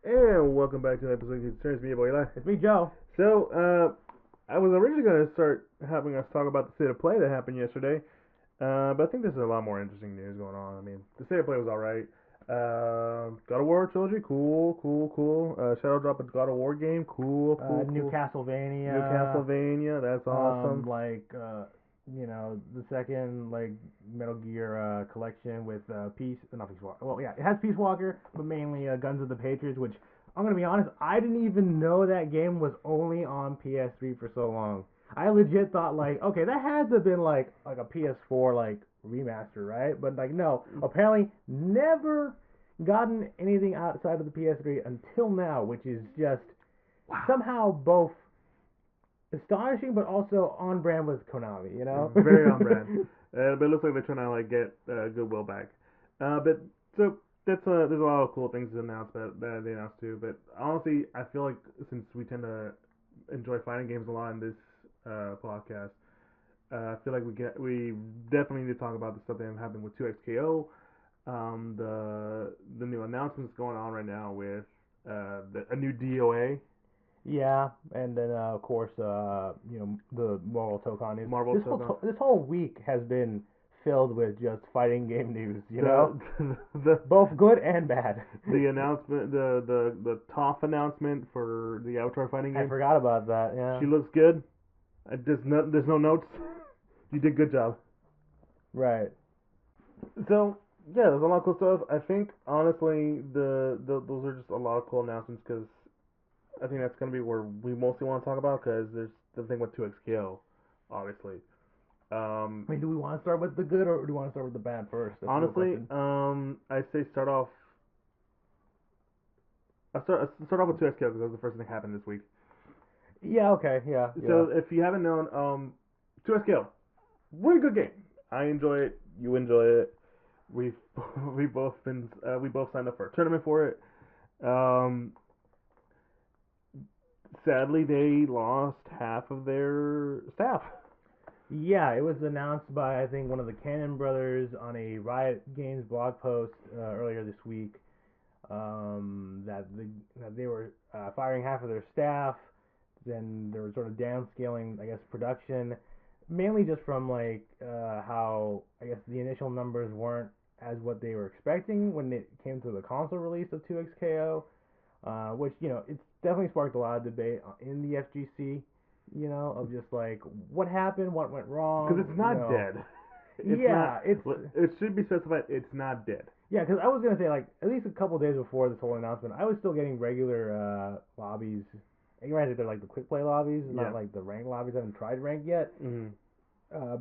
And welcome back to the episode of Geek Centurions. Me, your boy Eli. It's me, Joe. So, I was originally going to start having us talk about the state of play that happened yesterday, but I think there's a lot more interesting news going on. I mean, the state of play was alright. God of War trilogy, cool. Shadow drop a God of War game, cool. New Castlevania. New Castlevania, that's awesome. The second Metal Gear collection with not Peace Walker. Well, yeah, it has Peace Walker, but mainly Guns of the Patriots. Which I'm gonna be honest, I didn't even know that game was only on PS3 for so long. I legit thought okay, that had to have been like a PS4 remaster, right? But no, apparently never gotten anything outside of the PS3 until now, which is just somehow both astonishing, but also on brand with Konami, you know? Very on brand. But it looks like they're trying to get goodwill back. But so there's a lot of cool things to announce that they announced too. But honestly, I feel like since we tend to enjoy fighting games a lot in this podcast, I feel like we definitely need to talk about the stuff that happened with 2XKO. The new announcements going on right now with a new DOA. Yeah, and then of course, the Marvel Tokon news. This whole week has been filled with just fighting game news. Both good and bad. The announcement, the TOF announcement for the Avatar fighting game. I forgot about that. Yeah. She looks good. There's no notes. You did good job. Right. So yeah, there's a lot of cool stuff. I think honestly, those are just a lot of cool announcements because I think that's going to be where we mostly want to talk about because there's the thing with 2XKO, obviously. Do we want to start with the good or do we want to start with the bad first? That's honestly, I say start off. I start off with 2XKO because that was the first thing that happened this week. Yeah. Okay. Yeah. So if you haven't known, 2XKO, really good game. I enjoy it. You enjoy it. We both signed up for a tournament for it. Sadly, they lost half of their staff. Yeah, it was announced by, I think, one of the Cannon brothers on a Riot Games blog post earlier this week that they were firing half of their staff. Then they were sort of downscaling, I guess, production, mainly just from how, I guess, the initial numbers weren't as what they were expecting when it came to the console release of 2XKO. Which, it's definitely sparked a lot of debate in the FGC, of just what happened, what went wrong. Because it's not dead. It should be specified, it's not dead. Yeah, because I was going to say, at least a couple days before this whole announcement, I was still getting regular lobbies. And granted, they're the quick play lobbies, not the ranked lobbies. I haven't tried ranked yet. Mm-hmm.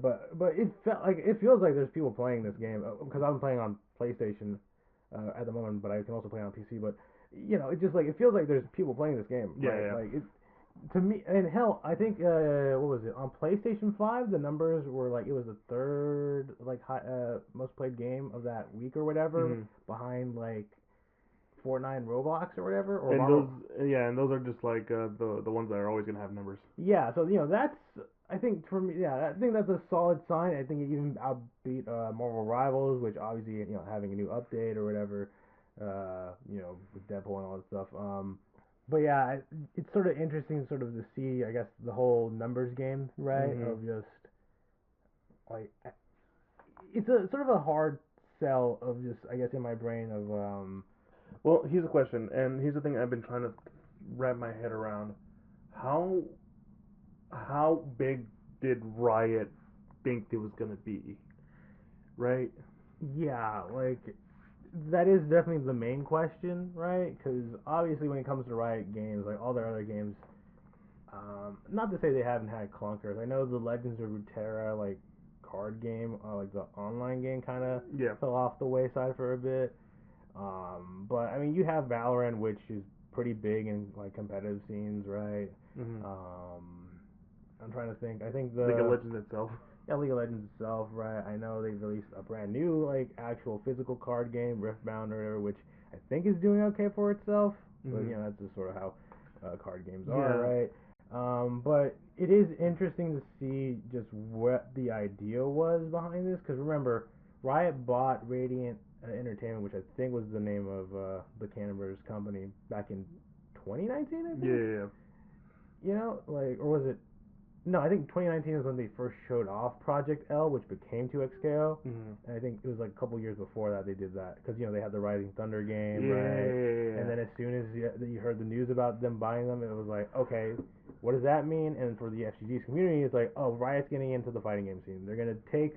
But it feels like there's people playing this game, because I'm playing on PlayStation at the moment, but I can also play on PC, but it just it feels like there's people playing this game. Yeah, right? Yeah. To me, and hell, I think what was it on PlayStation 5? The numbers were it was the third most played game of that week or whatever, behind Fortnite and Roblox or whatever. Or and those are just the ones that are always gonna have numbers. Yeah, so that's I think for me, I think that's a solid sign. I think it even outbeat Marvel Rivals, which obviously having a new update or whatever. With Deadpool and all that stuff. But yeah, it's sort of interesting to see, I guess, the whole numbers game, right? Mm-hmm. Of just, it's a sort of a hard sell of just, I guess, in my brain of, Well, here's a question, and here's the thing I've been trying to wrap my head around. How big did Riot think it was going to be? Right? Yeah, that is definitely the main question, right? Because obviously when it comes to Riot games, all their other games, not to say they haven't had clunkers. I know the Legends of Runeterra, card game, the online game kind of fell off the wayside for a bit. But, I mean, you have Valorant, which is pretty big in, competitive scenes, right? Mm-hmm. I'm trying to think. I think the... League of Legends itself. Yeah, League of Legends itself, right? I know they released a brand new, actual physical card game, Riftbound or whatever, which I think is doing okay for itself. Mm-hmm. But, that's just sort of how card games are, right? But it is interesting to see just what the idea was behind this, because remember, Riot bought Radiant Entertainment, which I think was the name of the Cannon Brothers company back in 2019, I Yeah, think. yeah, Like, or was it? No, I think 2019 is when they first showed off Project L, which became 2XKO. yeah. Mm-hmm. And I think it was like a couple years before that they did that because they had the Rising Thunder game, right? And Yeah. then as soon as you heard the news about them buying them, it was like, okay, what does that mean? And for the FGG's community, it's like, oh, Riot's getting into the fighting game scene. They're gonna take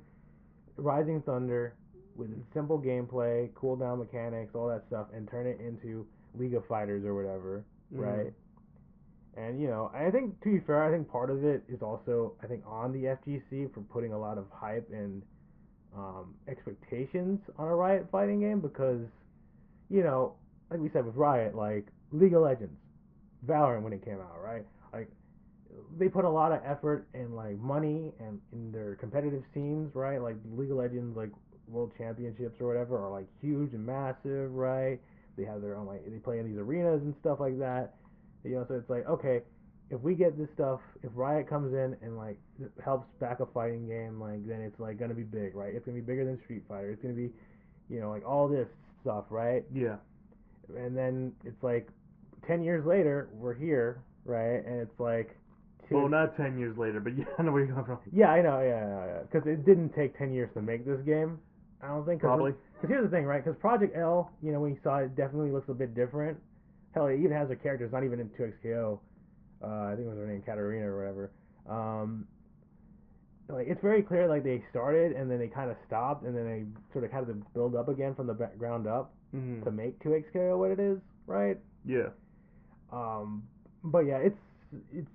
Rising Thunder with its simple gameplay, cooldown mechanics, all that stuff, and turn it into League of Fighters or whatever, Mm-hmm. right? And I think to be fair, I think part of it is also I think on the FGC for putting a lot of hype and expectations on a Riot fighting game because you know, like we said with Riot, like League of Legends, Valorant when it came out, right? Like they put a lot of effort and like money and in their competitive scenes, right? Like League of Legends, like World Championships or whatever, are like huge and massive, right? They have their own like they play in these arenas and stuff like that. So it's like okay, if we get this stuff, if Riot comes in and like helps back a fighting game, like then it's like gonna be big, right? It's gonna be bigger than Street Fighter. It's gonna be, like all this stuff, right? Yeah. And then it's like 10 years later, we're here, right? And it's like Well, two. not 10 years later, but yeah, I know where you're coming from. Yeah, I know, yeah, because it didn't take 10 years to make this game. I don't think because Probably. here's the thing, right? Because Project L, when you saw it, definitely looks a bit different. Hell, it even has a character. It's not even in 2XKO. I think it was her name, Katarina or whatever. Um, like it's very clear, like they started and then they kind of stopped and then they sort of had to build up again from the ground up Mm-hmm. to make 2XKO what it is, right? Yeah. Um, but yeah, it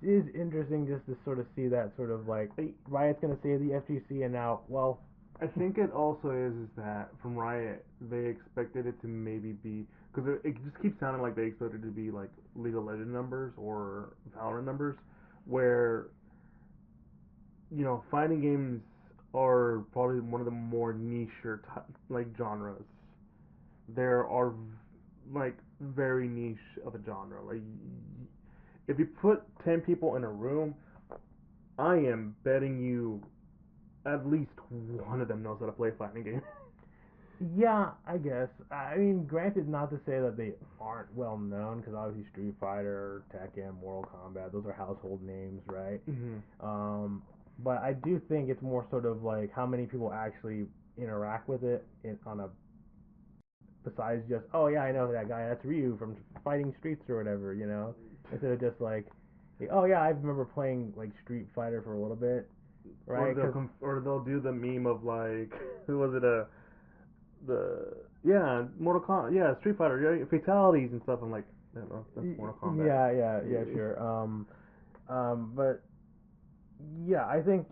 is interesting just to sort of see that sort of like Riot's gonna save the FGC and now, well, I think it also is that from Riot they expected it to maybe be because it just keeps sounding like they expected it to be like League of Legends numbers or Valorant numbers, where fighting games are probably one of the more niche like genres. There are like very niche of a genre. Like if you put 10 people in a room, I am betting you at least one of them knows how to play a fighting game. yeah, I guess. I mean, granted, not to say that they aren't well known, because obviously Street Fighter, Tekken, Mortal Kombat, those are household names, right? Mm-hmm. Um, but I do think it's more sort of like how many people actually interact with it on a besides just oh yeah I know that guy, that's Ryu from Fighting Streets or whatever, instead of just like oh yeah I remember playing like Street Fighter for a little bit, Or right? Because they'll do the meme of like who was it the yeah Mortal Kombat, yeah, Street Fighter, yeah, fatalities and stuff. I'm like, no, that's Mortal Kombat. yeah, sure. But yeah, I think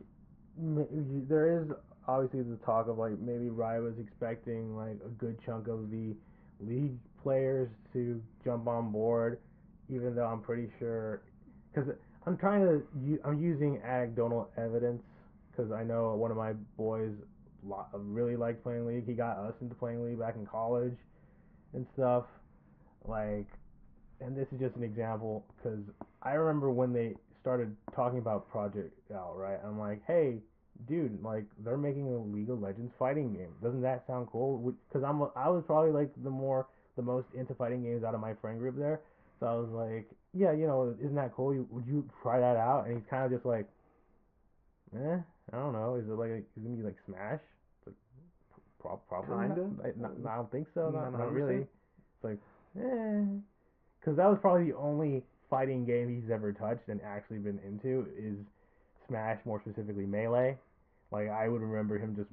there is obviously the talk of like maybe Riot was expecting like a good chunk of the league players to jump on board, even though I'm pretty sure because I'm using anecdotal evidence because I know one of my boys really liked playing League. He got us into playing League back in college and stuff. Like, and this is just an example because I remember when they started talking about Project L, right? I'm like, hey, dude, like they're making a League of Legends fighting game. Doesn't that sound cool? Because I was probably like the most into fighting games out of my friend group there. So I was like, yeah, isn't that cool? Would you try that out? And he's kind of just like, I don't know. Is it gonna be like Smash? It's like probably not. Kinda. I don't think so. Not Not 100%. really. It's like, because that was probably the only fighting game he's ever touched and actually been into is Smash, more specifically Melee. Like I would remember him just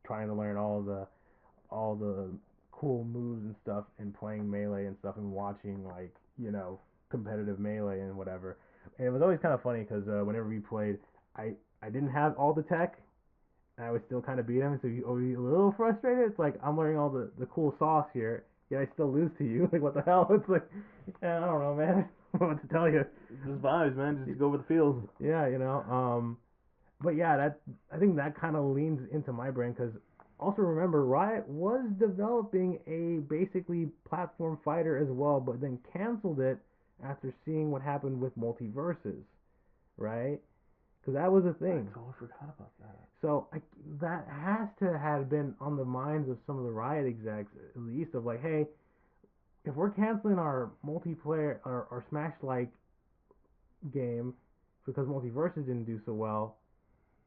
trying to learn all the cool moves and stuff and playing Melee and stuff and watching like competitive Melee and whatever. And it was always kind of funny because whenever we played, I didn't have all the tech and I would still kind of beat him, so you always be a little frustrated. It's like I'm learning all the cool sauce here, yet I still lose to you. Like what the hell? It's like, yeah, I don't know, man. What to tell you? Just vibes, man. Just go over the field. Yeah, but yeah, I think that kind of leans into my brain because also remember Riot was developing a basically platform fighter as well, but then canceled it after seeing what happened with multiverses, right? because that was a thing. I totally forgot about that. So that has to have been on the minds of some of the Riot execs, at least, of like, hey, if we're canceling our multiplayer, our Smash like game because Multiverses didn't do so well,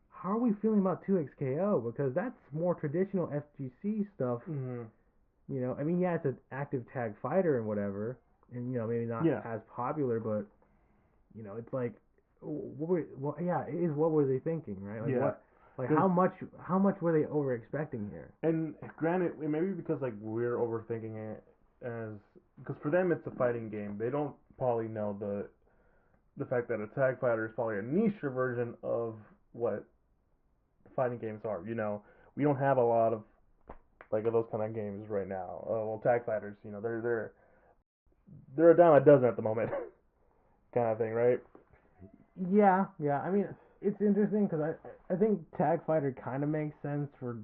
how are we feeling about 2XKO? Because that's more traditional FGC stuff. Mm-hmm. You know, I mean, yeah, it's an active tag fighter and whatever, and you know, maybe not Yeah. as popular, but you know, it's like, yeah, it is. What were they thinking, right? Like Yeah. what, like 'Cause- how much were they over expecting here? and granted, maybe because like we're overthinking it as because for them it's a fighting game. They don't probably know the fact that a tag fighter is probably a niche version of what fighting games are. You know, we don't have a lot of like of those kind of games right now. Well, tag fighters, you know, they're a dime a dozen at the moment, kind of thing, right? Yeah, yeah. I mean, it's interesting because I think Tag Fighter kind of makes sense for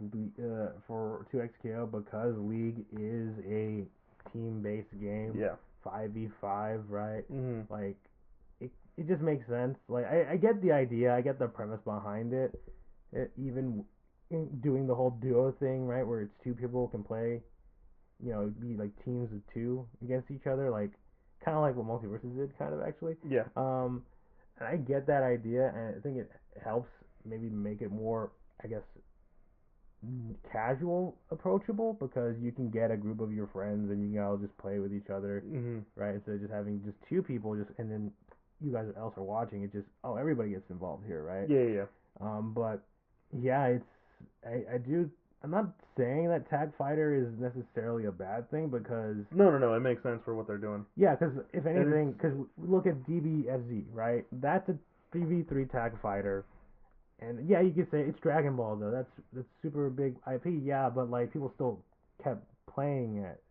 2XKO because League is a team based game, Yeah. 5v5, right? Mm-hmm. Like it just makes sense. Like I get the idea, I get the premise behind it. Even doing the whole duo thing, right, where it's two people can play, you know, be like teams of two against each other, like kind of like what Multiverses did, kind of actually. Yeah. And I get that idea, and I think it helps maybe make it more, I guess, casual, approachable, because you can get a group of your friends and you can all just play with each other, Mm-hmm. right? Instead of just having just two people, just and then you guys else are watching. It just everybody gets involved here, right? Yeah, yeah. But yeah, I do. I'm not saying that Tag Fighter is necessarily a bad thing because No. It makes sense for what they're doing. yeah, because if And anything, because look at DBFZ, right? That's a 3v3 tag fighter, and yeah, you could say it's Dragon Ball though. That's super big IP, yeah, but like people still kept playing it.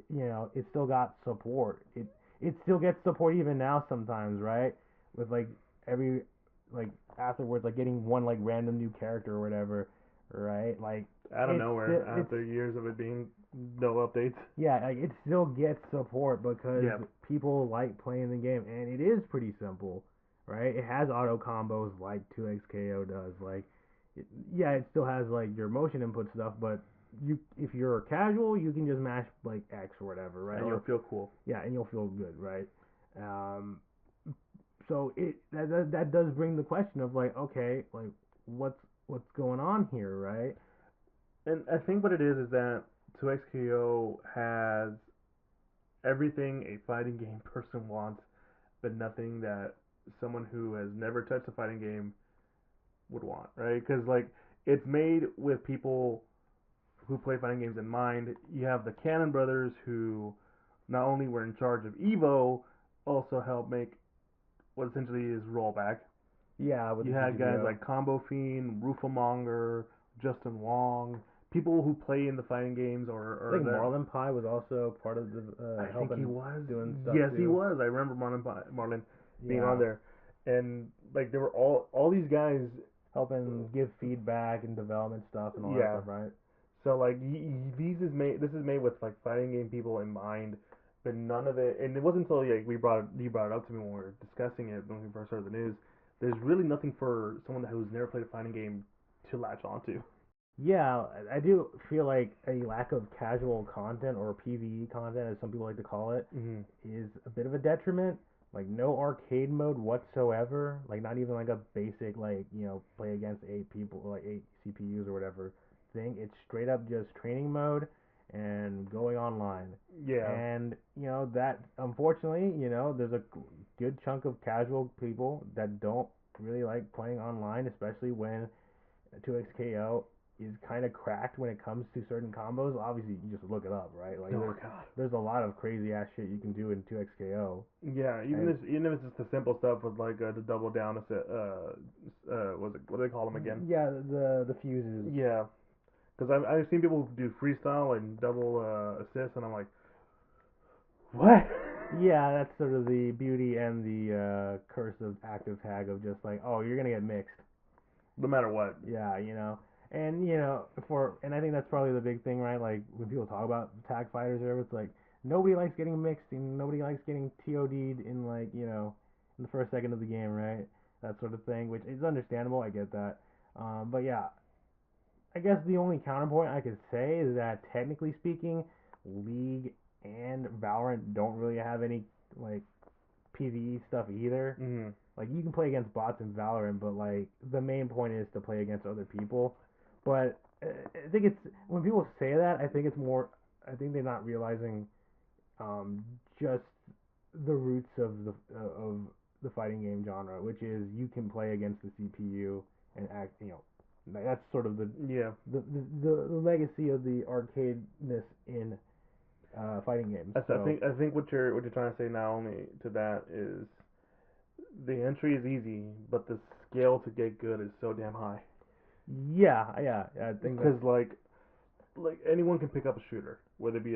You know, it still got support. It still gets support even now sometimes, right? With like every like afterwards, like getting one like random new character or whatever, right? Like out of it's nowhere, after years of it being no updates. yeah, like it still gets support because Yeah. people like playing the game, and it is pretty simple, right? It has auto combos like 2XKO does. Like, yeah, it still has like your motion input stuff, but if you're casual, you can just mash like X or whatever, right? And you'll feel cool. Yeah, and you'll feel good, right? Um, so that does bring the question of like, okay, like what's going on here, right? And I think what it is that 2XKO has everything a fighting game person wants, but nothing that someone who has never touched a fighting game would want, right? Because like it's made with people who play fighting games in mind. You have the Cannon brothers who not only were in charge of Evo, also helped make what essentially is rollback. Yeah, with You the had guys GTO. like Combo Fiend, Rufamonger, Justin Wong, people who play in the fighting games I think Marlon Pie was also part of the I think helping he was. doing stuff Yes, too. he was. I remember Marlon being Yeah, on there, and like there were all these guys. helping give feedback and development stuff and all that Yeah. stuff, right? So like this is made with like fighting game people in mind, but none of it. And it wasn't until like you brought it up to me when we were discussing it when we first started the news. There's really nothing for someone who's never played a fighting game to latch onto. Yeah, I do feel like a lack of casual content or PvE content, as some people like to call it, Mm-hmm. is a bit of a detriment. Like no arcade mode whatsoever. Like not even like a basic like play against 8 people, like 8 CPUs or whatever thing. It's straight up just training mode and going online. Yeah. And that unfortunately there's a good chunk of casual people that don't really like playing online, especially when 2XKO is kind of cracked when it comes to certain combos. Obviously, you just look it up, right? Like Oh god. there's a lot of crazy ass shit you can do in 2XKO. Yeah, even if it's just the simple stuff with like the double down what do they call them again? Yeah, the fuses. Yeah, because I've seen people do freestyle and double assist, and I'm like, what? Yeah, that's sort of the beauty and the curse of active tag of just like, oh, you're gonna get mixed. No matter what. Yeah, and and I think that's probably the big thing, right? Like when people talk about tag fighters or whatever, it's like nobody likes getting mixed and nobody likes getting TOD'd in like in the first second of the game, right? that sort of thing, which is understandable. I get that. But yeah, I guess the only counterpoint I could say is that technically speaking, League and Valorant don't really have any like PvE stuff either. Mm-hmm. Like you can play against bots in Valorant, but like the main point is to play against other people. But I think it's when people say that, I think it's more. I think they're not realizing um, just the roots of the fighting game genre, which is you can play against the CPU and act. That's sort of Yeah. the legacy of the arcadeness in fighting games. I think what you're trying to say not only to that is the entry is easy, but the scale to get good is so damn high. yeah, I think Because like anyone can pick up a shooter, whether it be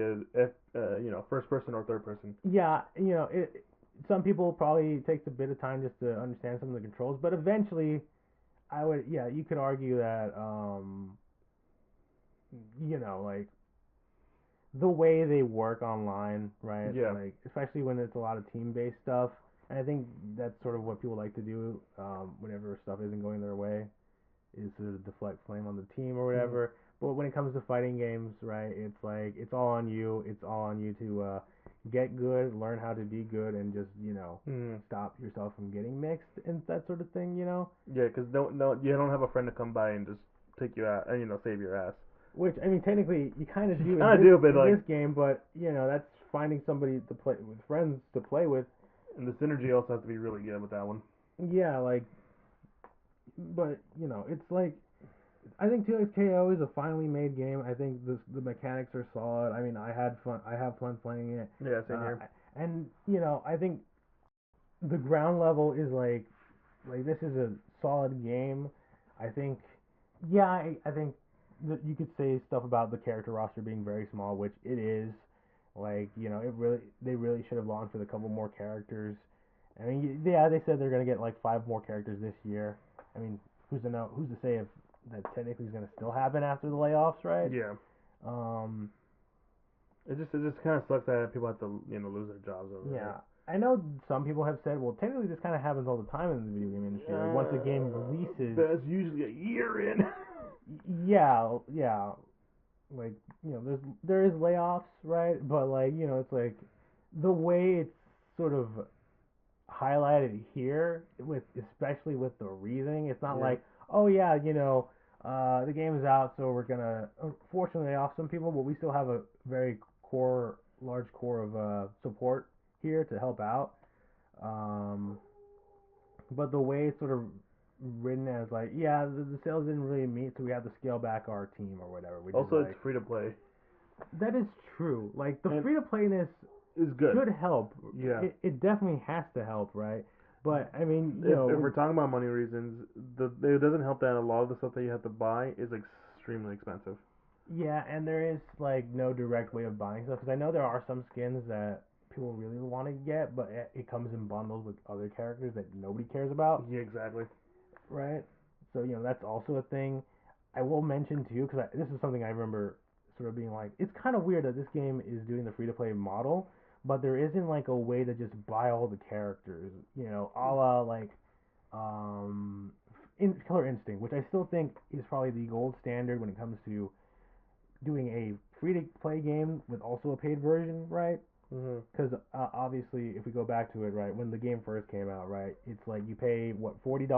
first person or third person. yeah, some people probably takes a bit of time just to understand some of the controls, but eventually, you could argue that, like the way they work online, right? Yeah. Like especially when it's a lot of team-based stuff, and I think that's sort of what people like to do, whenever stuff isn't going their way, is to deflect blame on the team or Mm-hmm. whatever. But when it comes to fighting games, right, it's like it's all on you. It's all on you to get good, learn how to be good, and just Mm-hmm. stop yourself from getting mixed and that sort of thing. Yeah, because no, you don't have a friend to come by and just take you out and save your ass. Which I mean, technically, you kind of You do in kind of this do, but in like, this game, but that's finding somebody to play with, friends to play with. and the synergy also has to be really good with that one. Yeah, like, but it's like I think 2XKO is a finely made game. I think the mechanics are solid. I mean, I had fun. I have fun playing it. Yeah, same Uh, here. and I think the ground level is like this is a solid game. I think, yeah, I think that you could say stuff about the character roster being very small, which it is. Like they really should have launched with a couple more characters. I mean, yeah, they said they're gonna get like 5 more characters this year. I mean, who's to know? Who's to say if that technically is gonna still happen after the layoffs, right? Yeah, Um, it just kind of sucks that people have to lose their jobs over it. yeah. I know some people have said, well, technically this kind of happens all the time in the video game industry. Like once a game releases, That's usually a year in. yeah, like there is layoffs, right? But like it's like the way it's sort of highlighted here, with especially with the reasoning. It's not Yeah. like, oh yeah, the game is out, so we're gonna unfortunately lay off some people, but we still have a very large core of support here to help out. Um, but the way it's sort of written as like, yeah, the sales didn't really meet, so we have to scale back our team or whatever, which is Also, it's like free to play. that is true. Like the And free to playness it's good. should help. Yeah. It definitely has to help, right? But I mean, If we're talking about money reasons, it doesn't help that a lot of the stuff that you have to buy is extremely expensive. yeah, and there is like no direct way of buying stuff because I know there are some skins that people really want to get, but it comes in bundles with other characters that nobody cares about, Yeah, exactly. right? So that's also a thing. I will mention too because this is something I remember sort of being like, it's kind of weird that this game is doing the free to play model, but there isn't like a way to just buy all the characters, a la like Killer Instinct, which I still think is probably the gold standard when it comes to doing a free to play game with also a paid version, right? Mhm. Because obviously, if we go back to it, right, when the game first came out, right, it's like you pay what $40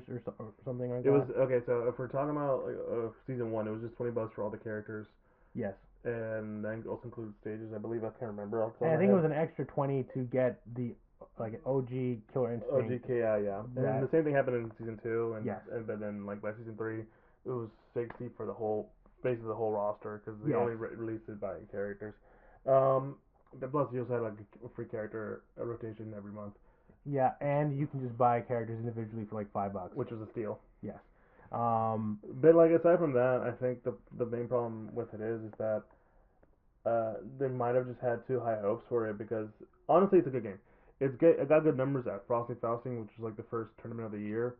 or something like It was that. okay. So if we're talking about like, season one, it was just $20 for all the characters, Yes, and that also included stages. I believe I can't remember off the top and of I my think it head. was an extra 20 to get the like OG Killer Instinct. OGKI, yeah. And the That same thing happened in season two, yes, but then like by season three, it was 60 for the whole, basically the whole roster because they yes, only released it by characters. Um, but plus you also had like a free character rotation every month, yeah, and you can just buy characters individually for like $5. which was a steal. Yes. Um, But like aside from that, I think the main problem with it is that they might have just had too high hopes for it because honestly, it's a good game. It got good numbers at Frosty Fausting, which was like the first tournament of the year,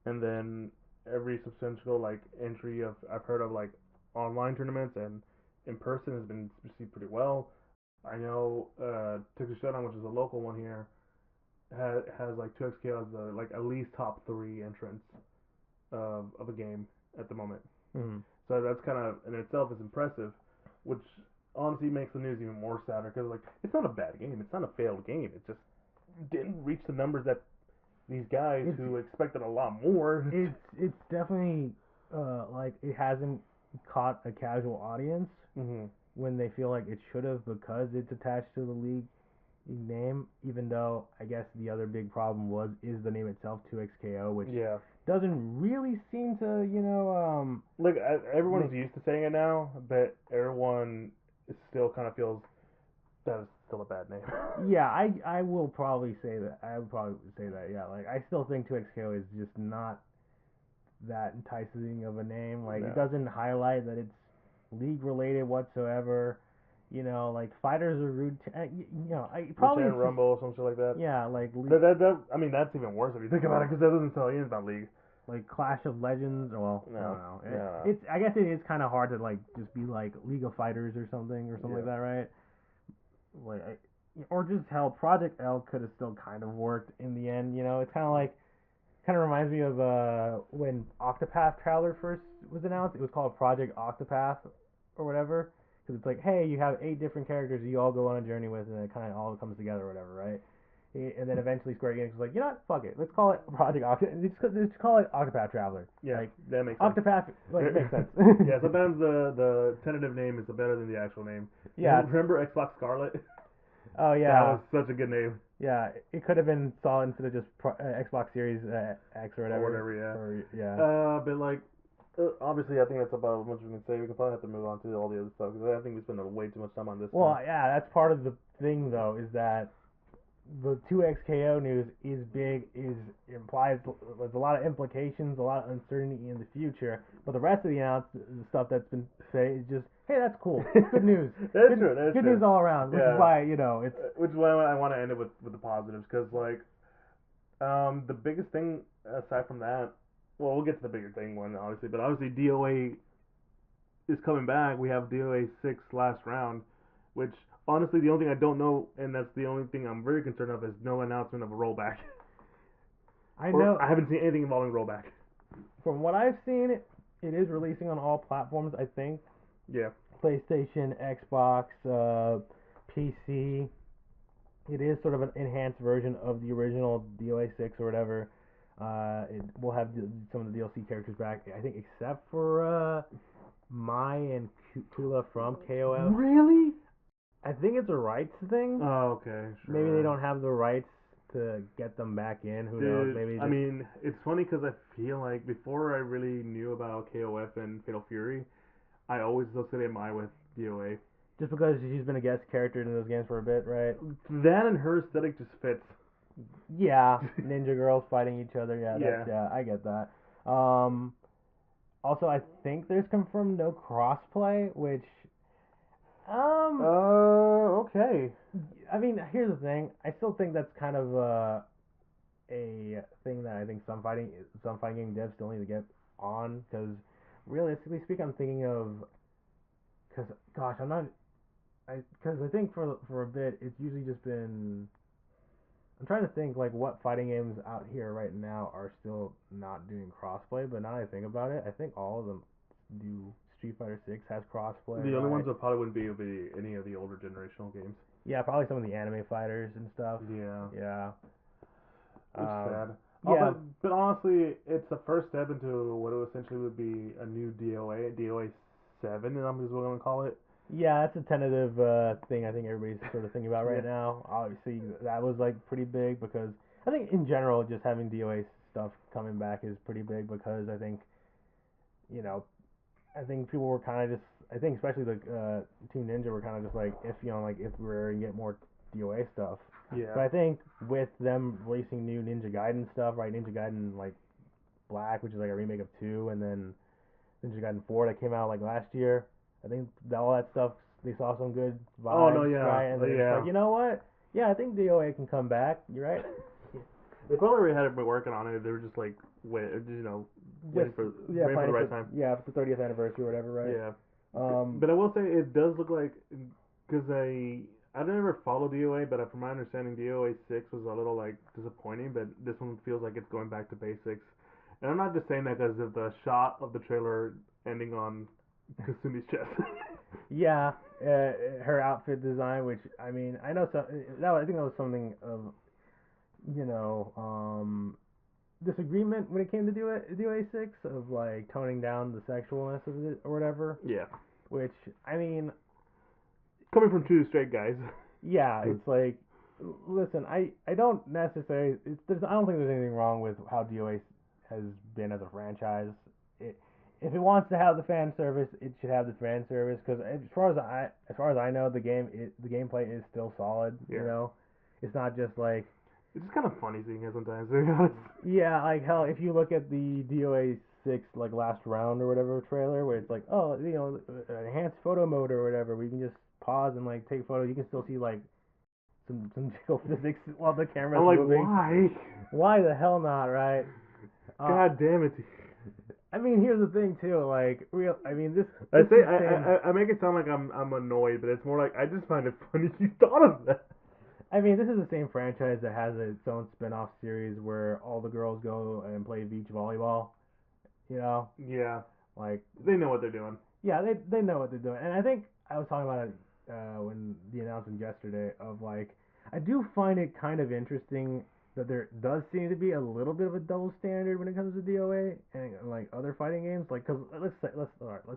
and then every substantial like entry of I've heard of like online tournaments and in person has been received pretty well. I know Texas Showdown, which is a local one here, has like 2XKO as the like at least top three entrants of a game at the moment. Mm-hmm. So that's kind of in itself is impressive, which honestly makes the news even more sadder because like it's not a bad game, it's not a failed game, it just didn't reach the numbers that these guys It's who expected a lot more. it's definitely like it hasn't caught a casual audience hmm when they feel like it should have because it's attached to the league name. Even though I guess the other big problem is the name itself, 2XKO, which Yeah, doesn't really seem to look, everyone's make used to saying it now, but everyone still kind of feels that it's still a bad name. yeah, I will probably say that. I would probably say that. Yeah, like I still think 2XKO is just not that enticing of a name. Like it No. doesn't highlight that it's league related whatsoever. Like fighters are rude. I probably Return it's just Rumble or some shit like that. yeah, like I mean, that's even worse if you think about it, because that doesn't tell you anything about League. like Clash of Legends. Well, I No, don't know. no, It's I guess it is kind of hard to like just be like League of Fighters or something yeah. like that, right? Like or just hell, Project L could have still kind of worked in the end. It's kind of like kind of reminds me of when Octopath Traveler first was announced. It was called Project Octopath or whatever. Because it's like, hey, you have 8 different characters that you all go on a journey with, and it kind of all comes together or whatever, right? And then eventually Square Enix was like, you know what, fuck it, let's call it Project Octopath. Just call it Octopath Traveler. Yeah, Like that makes sense. Octopath, like it makes sense. Yeah, sometimes the tentative name is better than the actual name. Yeah. Remember Xbox Scarlet? Oh That yeah. was such a good name. Yeah, it could have been Saw instead of just Xbox Series X or whatever. Or whatever, yeah. Or yeah. But like, obviously, I think that's about as much as we can say. We can probably have to move on to all the other stuff because I think we spent way too much time on this. Well, One. yeah, that's part of the thing though, is that the 2XKO news is big, implies there's a lot of implications, a lot of uncertainty in the future. But the rest of the stuff that's been said is just, hey, that's cool, good news. That's good, true. That's good true. news all around. Which Yeah. is why it's Which is why I want to end it with the positives because like, the biggest thing aside from that, well, we'll get to the bigger thing one obviously, but obviously DOA is coming back. We have DOA 6 last round, which honestly the only thing I don't know, and that's the only thing I'm very concerned of, is no announcement of a rollback. I Or know I haven't seen anything involving rollback. from what I've seen, it is releasing on all platforms. I think Yeah. PlayStation, Xbox, PC. It is sort of an enhanced version of the original DOA 6 or whatever. It will have some of the DLC characters back, I think, except for Mai and Kula from KOF. Really? I think it's a rights thing. Oh, okay. Sure. Maybe they don't have the rights to get them back in. Who knows? Dude, Maybe I mean, it's funny because I feel like before I really knew about KOF and Fatal Fury, I always associated Mai with DOA. just because she's been a guest character in those games for a bit, right? That and her aesthetic just fits. Yeah, ninja girls fighting each other. Yeah, Yeah. yeah, I get that. Also, I think there's confirmed no crossplay, which, Okay. I mean, here's the thing. I still think that's kind of a thing that I think some fighting game devs still need to get on, because realistically speaking, I'm thinking of, because gosh, because I think for a bit it's usually just been. I'm trying to think like what fighting games out here right now are still not doing crossplay, but now that I think about it, I think all of them do. Street Fighter 6 has crossplay. The only right? ones that probably wouldn't be any of the older generational games. Yeah, probably some of the anime fighters and stuff. Yeah. Yeah. Which is sad. Yeah. But honestly, it's the first step into what essentially would be a new DOA 7, is what I'm going to call it. Yeah, that's a tentative thing I think everybody's sort of thinking about right Yeah. now. Obviously, that was like pretty big because I think in general, just having DOA stuff coming back is pretty big because I think, I think people were kind of just, I think especially the Team Ninja were kind of just like, if we're gonna get more DOA stuff. Yeah. But I think with them releasing new Ninja Gaiden stuff, right? Ninja Gaiden like Black, which is like a remake of 2, and then Ninja Gaiden 4 that came out like last year. I think all that stuff, they saw some good vibes, Oh, no, yeah. right? And they're just like, you know what? Yeah, I think DOA can come back. You're right. They probably already had been working on it. They were just like, waiting for the right time. Yeah, for the 30th anniversary or whatever, right? Yeah. Um, But I will say it does look like, because I never followed DOA, but from my understanding, DOA 6 was a little like disappointing. But this one feels like it's going back to basics. And I'm not just saying that because of the shot of the trailer ending on Kasumi's chest. Yeah, her outfit design, which I mean, I know some. I think that was something of you know disagreement when it came to DOA 6 of like toning down the sexualness of it or whatever. Yeah, Which I mean, coming from two straight guys. yeah, it's like, listen, I don't necessarily. I don't think there's anything wrong with how DOA has been as a franchise. It, if it wants to have the fan service, it should have the fan service. Because as far as I know, the gameplay is still solid. Yeah. You know, it's not just like It's just kind of funny seeing it sometimes, to be honest. yeah, like hell, if you look at the DOA 6 like last round or whatever trailer, where it's like, oh, enhanced photo mode or whatever, where you can just pause and like take photos, you can still see like some jiggle physics while the camera's I'm like, moving. why? Why the hell not, right? God damn it. I mean, here's the thing too, like real. I mean, this. I this say is the same- I make it sound like I'm annoyed, but it's more like I just find it funny you thought of that. I mean, this is the same franchise that has its own spin-off series where all the girls go and play beach volleyball. You know, Yeah, like they know what they're doing. yeah, they know what they're doing, and I think I was talking about it when the announcement yesterday of like I do find it kind of interesting that there does seem to be a little bit of a double standard when it comes to DOA and like other fighting games. Like, cause let's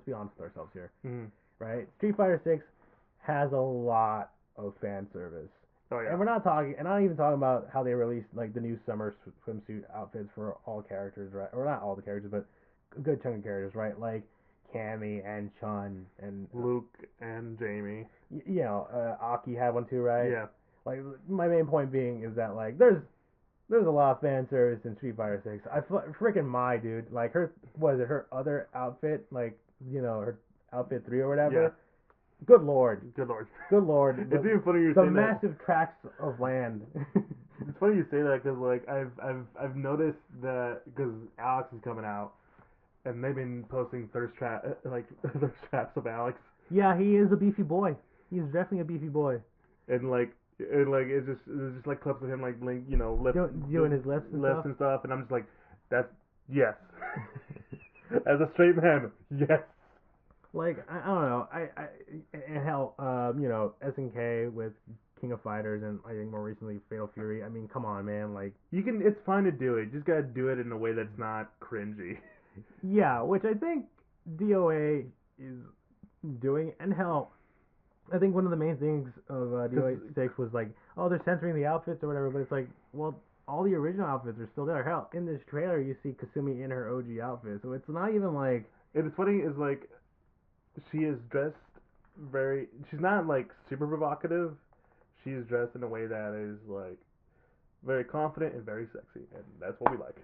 be honest with ourselves here, Mm-hmm. right? Street Fighter 6 has a lot of fan service. Oh yeah. And we're not talking, and I'm not even talking about how they released like the new summer swimsuit outfits for all characters, right? Or not all the characters, but a good chunk of characters, right? Like Cammy and Chun and Luke and Jamie. Aki had one too, right? Yeah. Like my main point being is that like there's a lot of fan service in Street Fighter 6. Freaking my dude, like her other outfit, like her outfit 3 or whatever. Yeah. Good lord. Good lord. Good lord. It's even funny you're the saying massive tracts of land. It's funny you say that because like I've noticed that because Alex is coming out and they've been posting thirst traps of Alex Yeah, he is a beefy boy. He's definitely a beefy boy. and it's just like clips of him like Doing his lifts and stuff and I'm just like that's yes. As a straight man, yes. Like I don't know, and hell, SNK with King of Fighters and I think more recently Fatal Fury. I mean, come on, man, like It's fine to do it. You just gotta do it in a way that's not cringy. yeah, which I think DOA is doing, and hell, I think one of the main things of DOA 6 was like, oh, they're censoring the outfits or whatever, but it's like, well, all the original outfits are still there. Hell, in this trailer you see Kasumi in her OG outfit, so it's not even like. And it's funny is like she is dressed she's not like super provocative. She is dressed in a way that is like very confident and very sexy, and that's what we like.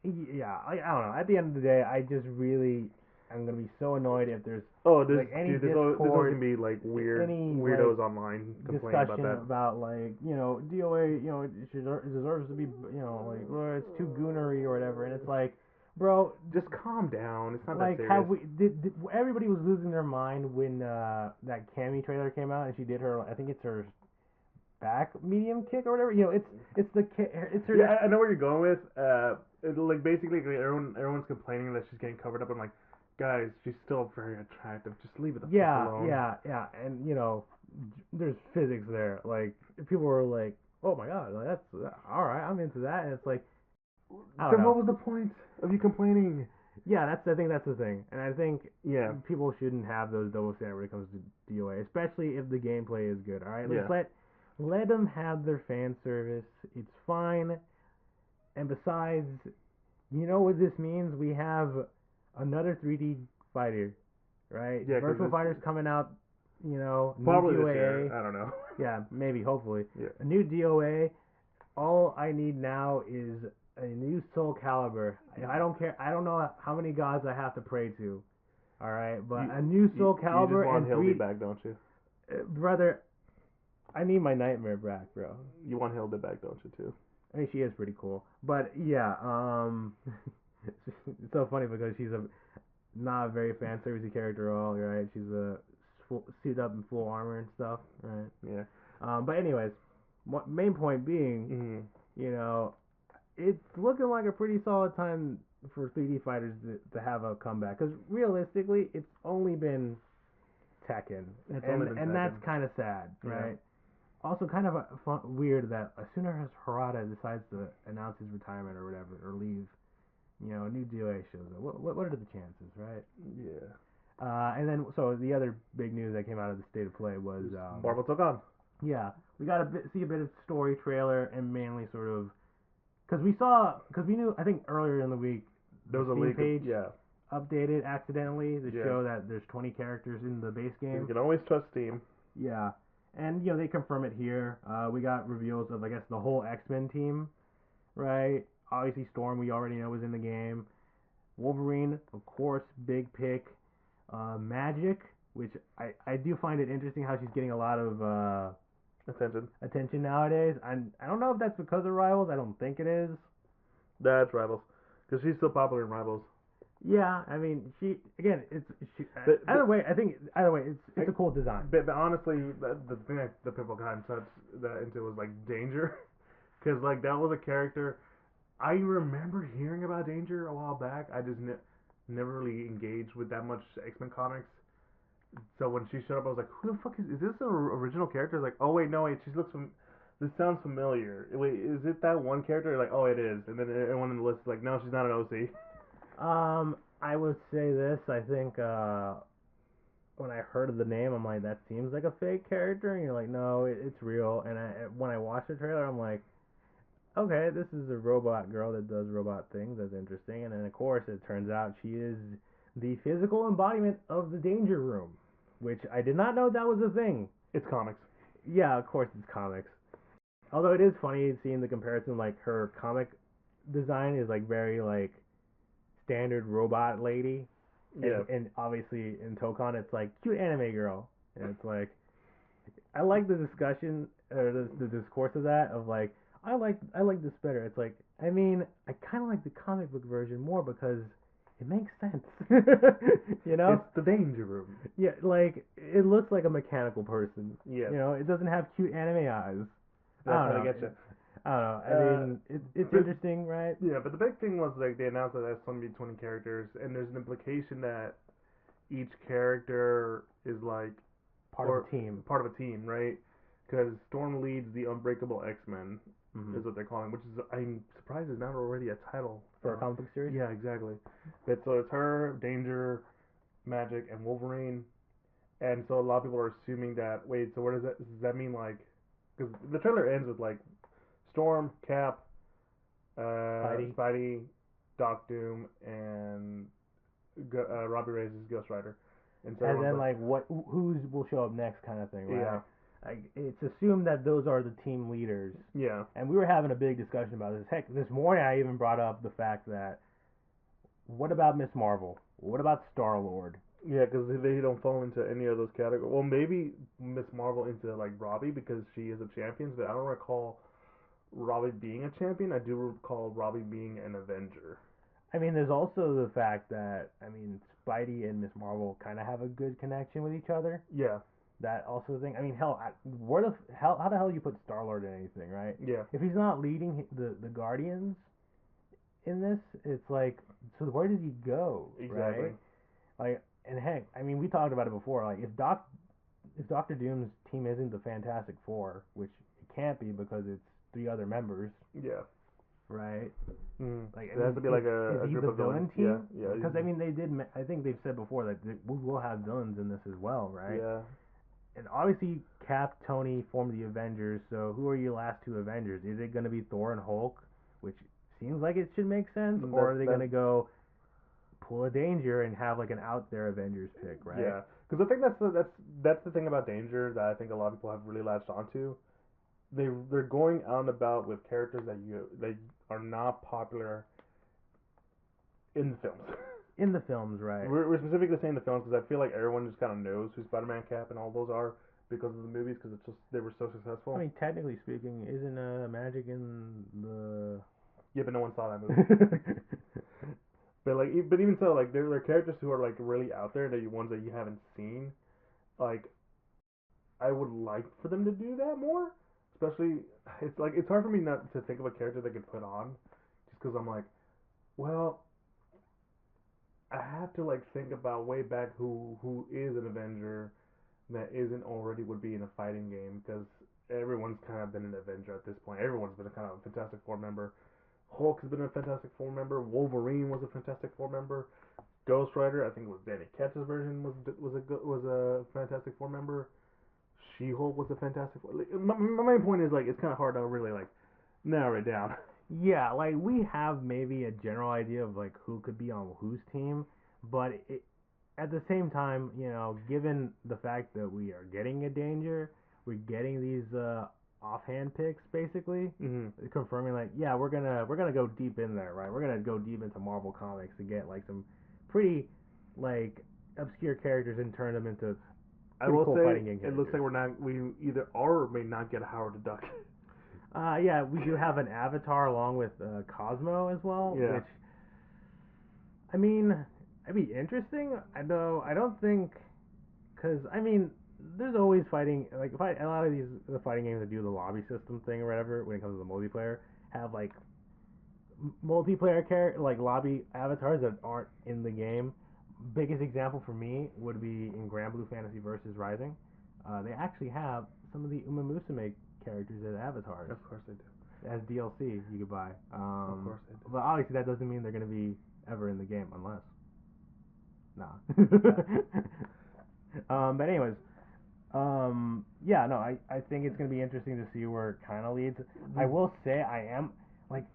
Yeah, I don't know. At the end of the day, I just really am gonna be so annoyed if there's There's any there's always Discord, gonna be like any weirdos online complaining about discussion that. about like DOA, it deserves to be like well, it's too goonery or whatever, and it's like, bro, Just calm down. It's not like that serious. have we did everybody was losing their mind when that Cammy trailer came out and she did her, I think it's her back medium kick or whatever. It's her. Yeah, I know where you're going with. Like basically, everyone's complaining that she's getting covered up. I'm like, guys, she's still very attractive. Just leave it the fuck alone. Yeah, and there's physics there. Like people were like, oh my god, like that's all right, I'm into that, and it's like, I don't Then know. what was the point of you complaining? Yeah, I think that's the thing, and I think Yeah. people shouldn't have those double standards when it comes to DOA, especially if the gameplay is good. All right, let's let them have their fan service. It's fine. And besides, you know what this means? We have another 3D fighter, right? Yeah, Virtual Fighter's coming out. Probably new this DOA. year. I don't know. Yeah, maybe, hopefully. Yeah. A new DOA. All I need now is a new Soul Calibur. I don't care. I don't know how many gods I have to pray to. All right, but a new Soul Calibur You just want and Hildy back, don't you? brother, I need my Nightmare back, bro. You want Hilda back, don't you, too? I mean, she is pretty cool, but yeah, it's so funny because she's not a very fan servicey character at all, right? She's a suit up in full armor and stuff, right? Yeah. But anyways, main point being, you know, it's looking like a pretty solid time for 3D fighters to have a comeback. Because realistically, it's only been Tekken, and that's kind of sad, right? Yeah. Also, kind of weird that as soon as Harada decides to announce his retirement or whatever, or leave, you know, a new DOA shows up. What are the chances, right? Yeah. And then, so the other big news that came out of the State of Play was Marvel Tokon. Yeah, we got see a bit of story trailer and mainly sort of because we knew, I think earlier in the week there was a Steam leak page updated accidentally to show that there's 20 characters in the base game. You can always trust Steam. Yeah, and you know they confirm it here. We got reveals of, I guess, the whole X-Men team, right? Obviously Storm we already know was in the game. Wolverine, of course, big pick. Magic, which I do find it interesting how she's getting a lot of attention nowadays. I don't know if that's because of Rivals. I don't think it is. That's Rivals, because she's so popular in Rivals. Yeah, I mean, either way, it's a cool design. But honestly, the thing that people got into was like Danger, because like that was a character I remember hearing about Danger a while back. I just never really engaged with that much X-Men comics. So when she showed up, I was like, "Who the fuck is this? An original character?" Like, "Oh wait, no wait, she looks this sounds familiar. Wait, is it that one character?" Like, "Oh, it is." And then everyone in the list is like, "No, she's not an OC." I would say this. I think when I heard of the name, I'm like, that seems like a fake character, and you're like, no, it's real. And when I watched the trailer, I'm like, okay, this is a robot girl that does robot things. That's interesting. And then of course, it turns out she is the physical embodiment of the Danger Room, which I did not know that was a thing. It's comics. Yeah, of course it's comics. Although it is funny seeing the comparison, like her comic design is like very like standard robot lady. Yeah. And obviously in Tokon it's like cute anime girl. And it's like I like the discussion or the discourse of that of like I like this better. It's like, I mean, I kind of like the comic book version more because it makes sense. You know? It's the Danger Room. Yeah, like it looks like a mechanical person. Yeah. You know, it doesn't have cute anime eyes. That's how they get you. I don't know. I mean, it's interesting, right? Yeah, but the big thing was like they announced that there's going to be 20 characters, and there's an implication that each character is like part of a team. Part of a team, right? Because Storm leads the Unbreakable X-Men, is what they're calling, which is I'm surprised is not already a title for a comic book series. Yeah, exactly. But so it's her, Danger, Magic, and Wolverine, and so a lot of people are assuming that. Wait, so what does that mean? Like, because the trailer ends with like Storm, Cap, Spidey, Doc Doom, and Robbie Reyes' Ghost Rider. And then like who's will show up next kind of thing, right? Yeah. Like, it's assumed that those are the team leaders. Yeah. And we were having a big discussion about this. Heck, this morning I even brought up the fact that what about Miss Marvel? What about Star-Lord? Yeah, because they don't fall into any of those categories. Well, maybe Miss Marvel into like Robbie because she is a champion, but I don't recall Robbie being a champion. I do recall Robbie being an Avenger. I mean, there's also the fact that, I mean, Spidey and Miss Marvel kind of have a good connection with each other. Yeah. That also thing. I mean, hell, how the hell do you put Star-Lord in anything, right? Yeah. If he's not leading the Guardians in this, it's like, so where does he go? Exactly. Right? Like, and heck, I mean, we talked about it before. Like, if Doctor Doom's team isn't the Fantastic Four, which it can't be because it's 3 other members. Yeah. Right. Like it has to be like a group of villain team. Yeah. Because I mean, they did. I think they've said before that we will have villains in this as well, right? Yeah. And obviously, Cap, Tony formed the Avengers. So who are your last 2 Avengers? Is it going to be Thor and Hulk, which seems like it should make sense, or are they going to go pull a Danger and have like an out there Avengers pick, right? Yeah. Because I think that's the thing about Danger that I think a lot of people have really latched onto. They're going out and about with characters that are not popular in the films. In the films, right? We're specifically saying the films because I feel like everyone just kind of knows who Spider-Man, Cap, and all those are because of the movies because they were so successful. I mean, technically speaking, isn't Magic in the? Yeah, but no one saw that movie. But even so, like there are characters who are like really out there, the ones that you haven't seen, like I would like for them to do that more. Especially, it's hard for me not to think of a character they could put on, just because I'm like, well, I have to like think about way back who is an Avenger that isn't already would be in a fighting game because everyone's kind of been an Avenger at this point. Everyone's been a kind of Fantastic Four member. Hulk has been a Fantastic Four member. Wolverine was a Fantastic Four member. Ghost Rider, I think it was Danny Katz's version was a Fantastic Four member. She-Hulk was a Fantastic Four. Like, my main point is like it's kind of hard to really like narrow it down. Yeah, like we have maybe a general idea of like who could be on whose team, but at the same time, given the fact that we are getting a danger, we're getting these offhand picks basically, Mm-hmm. confirming like yeah we're gonna go deep in there, right? We're gonna go deep into Marvel comics to get like some pretty like obscure characters and turn them into I pretty will cool say fighting game it characters. looks like we either are or may not get a Howard the Duck. Yeah, we do have an Avatar along with Cosmo as well, Yeah. which I mean, it'd be interesting. I don't think, because I mean, there's always fighting. Like a lot of the fighting games that do the lobby system thing or whatever when it comes to the multiplayer have like multiplayer like lobby avatars that aren't in the game. Biggest example for me would be in Grand Blue Fantasy Versus Rising. They actually have some of the Uma Musume characters as avatars Of course they do. as DLC you could buy. Of course they do. But obviously that doesn't mean they're going to be ever in the game unless. Nah. But anyways, yeah, no, I think it's going to be interesting to see where it kind of leads. I will say I am like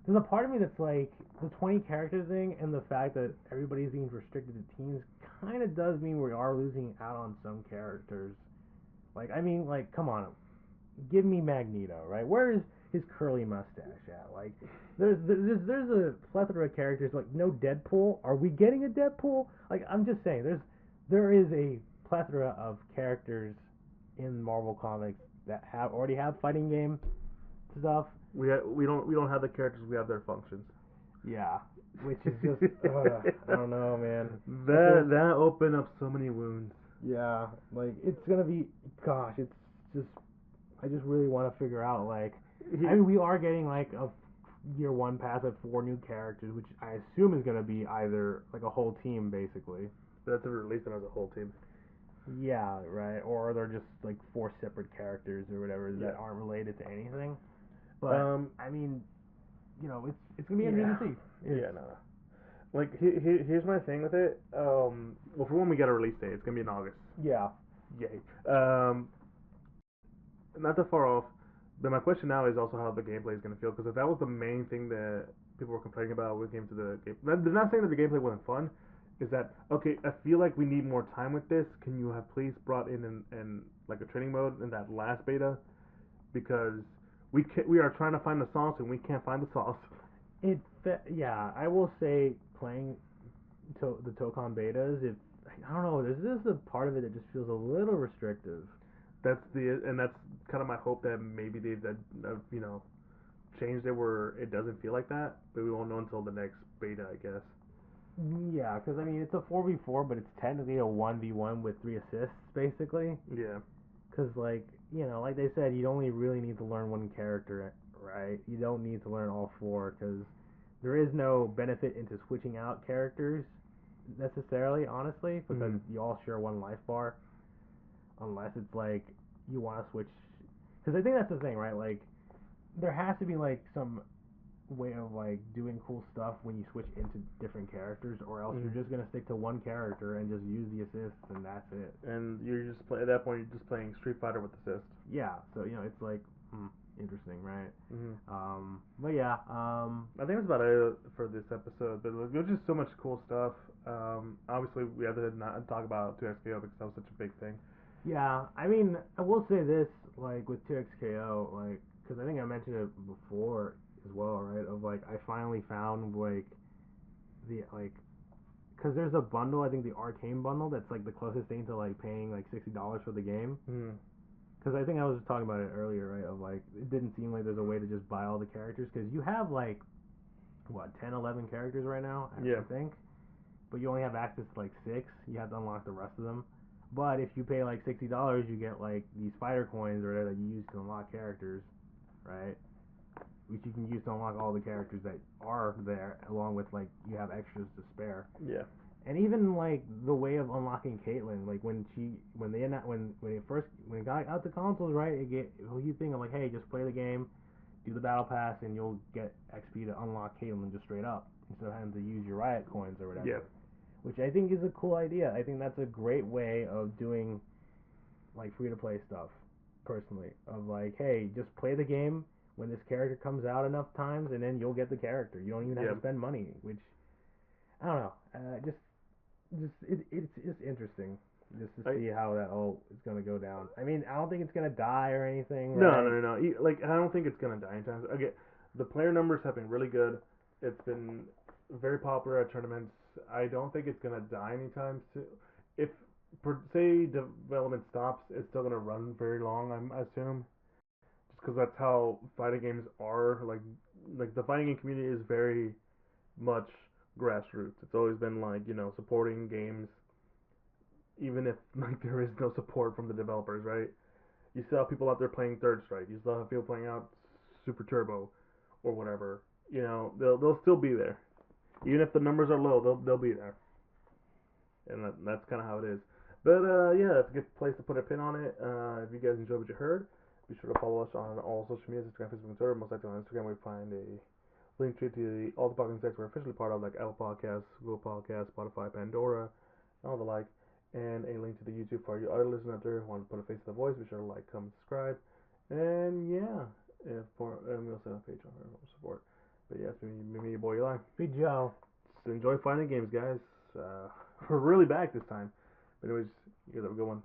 there's a part of me that's like the 20 character thing and the fact that everybody's being restricted to teams kind of does mean we are losing out on some characters. Like I mean, like come on, give me Magneto, right? Where is his curly mustache at? Like, there's a plethora of characters. Like, no Deadpool. Are we getting a Deadpool? Like, I'm just saying, there is a plethora of characters in Marvel comics that already have fighting game stuff. We don't have the characters. We have their functions. Yeah, which is just I don't know, man. That opened up so many wounds. Yeah, like it's gonna be. Gosh, it's just I just really want to figure out like I mean we are getting like a year one pass of 4 new characters, which I assume is gonna be either like a whole team basically. That's a release them as a whole team. Yeah, right. Or they're just like 4 separate characters or whatever that aren't related to anything. But I mean, it's gonna be interesting to see. Yeah, no. Like here's my thing with it. Well, for when we get a release date, it's gonna be in August. Yeah. Yay. Not that far off. But my question now is also how the gameplay is going to feel, because if that was the main thing that people were complaining about when it came to the game, they're not saying that the gameplay wasn't fun. Is that okay? I feel like we need more time with this. Can you have please brought in like a training mode in that last beta, because we are trying to find the sauce and we can't find the sauce. Yeah, I will say playing the Tokon betas, I don't know, there's just a part of it that just feels a little restrictive. That's kind of my hope that maybe they've changed it where it doesn't feel like that, but we won't know until the next beta, I guess. Yeah, because I mean it's a 4v4, but it's technically a 1v1 with 3 assists basically. Yeah. Because like like they said, you only really need to learn one character, right? You don't need to learn all 4 because there is no benefit into switching out characters necessarily, honestly, because you all share one life bar. Unless it's like you want to switch, because I think that's the thing, right? Like there has to be like some way of like doing cool stuff when you switch into different characters, or else you're just gonna stick to one character and just use the assists and that's it. And you're just at that point you're just playing Street Fighter with assists. Yeah, so it's like interesting, right? But yeah, I think that's about it for this episode. But there's just so much cool stuff. Obviously we have to not talk about 2XKO because that was such a big thing. Yeah, I mean, I will say this, like, with 2XKO, like, because I think I mentioned it before as well, right, of, like, I finally found, like, because there's a bundle, I think the Arcane bundle, that's, like, the closest thing to, like, paying, like, $60 for the game. Because I think I was just talking about it earlier, right, of, like, it didn't seem like there's a way to just buy all the characters, because you have, like, 10, 11 characters right now, I think, but you only have access to, like, 6, you have to unlock the rest of them. But if you pay like $60, you get like these fighter coins or whatever that you use to unlock characters, right? Which you can use to unlock all the characters that are there, along with like you have extras to spare. Yeah. And even like the way of unlocking Caitlyn, like when it got out to consoles, right? It get a huge thing of like, hey, just play the game, do the battle pass, and you'll get XP to unlock Caitlyn just straight up instead of having to use your Riot coins or whatever. Yeah. Which I think is a cool idea. I think that's a great way of doing like free to play stuff. Personally, of like, hey, just play the game when this character comes out enough times, and then you'll get the character. You don't even have to spend money. Which I don't know. It's just interesting just to see how that all is gonna go down. I mean, I don't think it's gonna die or anything. Right? No. Like, I don't think it's gonna die anytime. Okay, the player numbers have been really good. It's been very popular at tournaments. I don't think it's gonna die anytime soon. If say development stops, it's still gonna run very long. I assume, just because that's how fighting games are. Like the fighting game community is very much grassroots. It's always been like supporting games, even if like there is no support from the developers, right? You still have people out there playing Third Strike. You still have people playing out Super Turbo, or whatever. They'll still be there, even if the numbers are low. They'll be there, and that's kind of how it is. But yeah, that's a good place to put a pin on it. If you guys enjoyed what you heard, be sure to follow us on all social media: Instagram, Facebook, and Twitter. Most likely on Instagram, we find a link to all the podcast sites we're officially part of, like Apple Podcasts, Google Podcasts, Spotify, Pandora, and all the like, and a link to the YouTube for you other listeners out there who want to put a face to the voice. Be sure to like, comment, subscribe, and yeah, and we also have a Patreon for support. But yeah, it's me, your boy Eli. Big Joe. Just enjoy fighting games, guys. We're really back this time. But anyways, you guys have a good one.